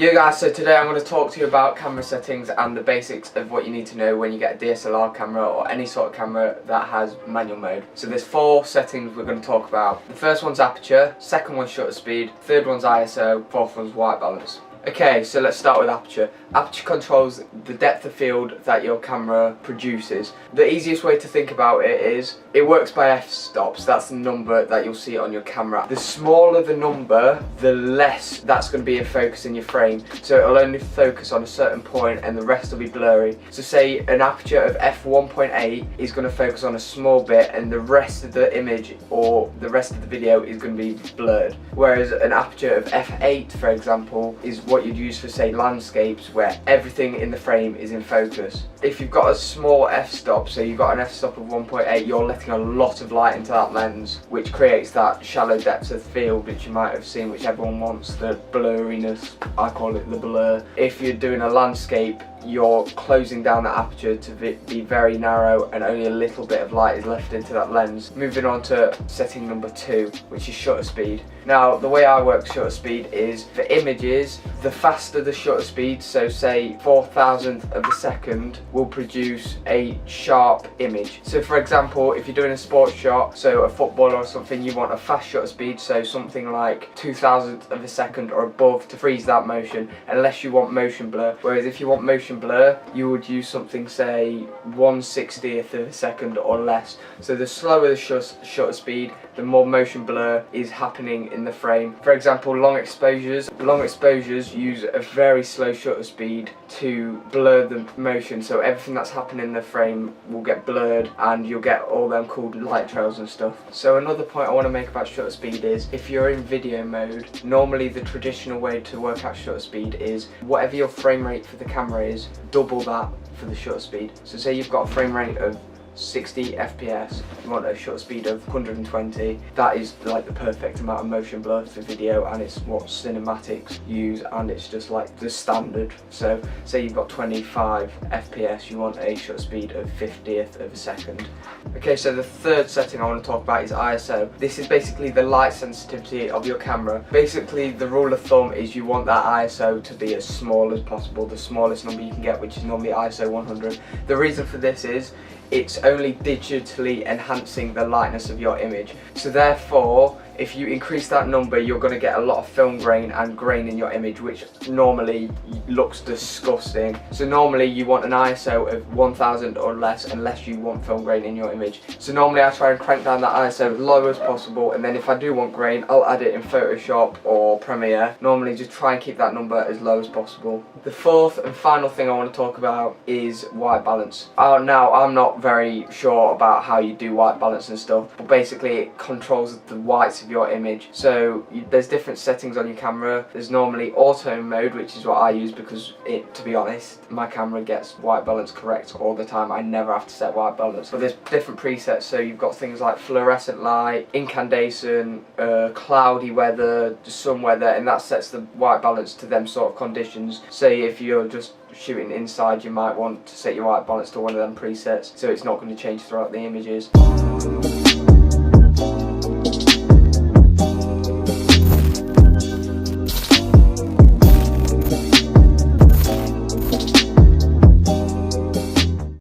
Yo guys, so today I'm going to talk to you about camera settings and the basics of what you need to know when you get a DSLR camera or any sort of camera that has manual mode. So there's 4 settings we're going to talk about. The first one's aperture, second one's shutter speed, third one's ISO, fourth one's white balance. Okay, so let's start with aperture. Aperture controls the depth of field that your camera produces. The easiest way to think about it is, it works by f-stops. That's the number that you'll see on your camera. The smaller the number, the less that's going to be in focus in your frame. So it'll only focus on a certain point and the rest will be blurry. So say an aperture of f1.8 is going to focus on a small bit and the rest of the image or the rest of the video is going to be blurred. Whereas an aperture of f8, for example, is what you'd use for say landscapes where everything in the frame is in focus. If you've got a small f-stop, so you've got an f-stop of 1.8, you're letting a lot of light into that lens, which creates that shallow depth of field which you might have seen, which everyone wants, the blurriness. I call it the blur. If you're doing a landscape, you're closing down the aperture to be very narrow and only a little bit of light is left into that lens. Moving on to setting number 2, which is shutter speed. Now the way I work shutter speed is, for images, the faster the shutter speed, so say 4,000th of a second, will produce a sharp image. So for example, if you're doing a sports shot, so a football or something, you want a fast shutter speed, so something like 2,000th of a second or above to freeze that motion, unless you want motion blur. Whereas if you want motion blur, you would use something say 1/60th of a second or less. So the slower the shutter speed, the more motion blur is happening in the frame. For example, long exposures use a very slow shutter speed to blur the motion, so everything that's happening in the frame will get blurred and you'll get all them cool light trails and stuff. So another point I want to make about shutter speed is, if you're in video mode, normally the traditional way to work out shutter speed is whatever your frame rate for the camera is, double that for the shutter speed. So say you've got a frame rate of 60 FPS, you want a shutter speed of 120, that is like the perfect amount of motion blur for video, and it's what cinematics use, and it's just like the standard. So say you've got 25 FPS, you want a shutter speed of 50th of a second. Okay, so the third setting I want to talk about is ISO. This is basically the light sensitivity of your camera. Basically the rule of thumb is you want that ISO to be as small as possible, the smallest number you can get, which is normally ISO 100. The reason for this is, it's only digitally enhancing the lightness of your image. So therefore, if you increase that number, you're going to get a lot of film grain and grain in your image, which normally looks disgusting. So normally you want an ISO of 1000 or less, unless you want film grain in your image. So normally I try and crank down that ISO as low as possible, and then if I do want grain, I'll add it in Photoshop or Premiere. Normally just try and keep that number as low as possible. The fourth and final thing I want to talk about is white balance. Now I'm not very sure about how you do white balance and stuff, but basically it controls the whites of your image. So there's different settings on your camera. There's normally auto mode, which is what I use because to be honest, my camera gets white balance correct all the time. I never have to set white balance. But there's different presets, so you've got things like fluorescent light, incandescent, cloudy weather, sun weather, and that sets the white balance to them sort of conditions. Say if you're just shooting inside, you might want to set your white balance to one of them presets, so it's not going to change throughout the images.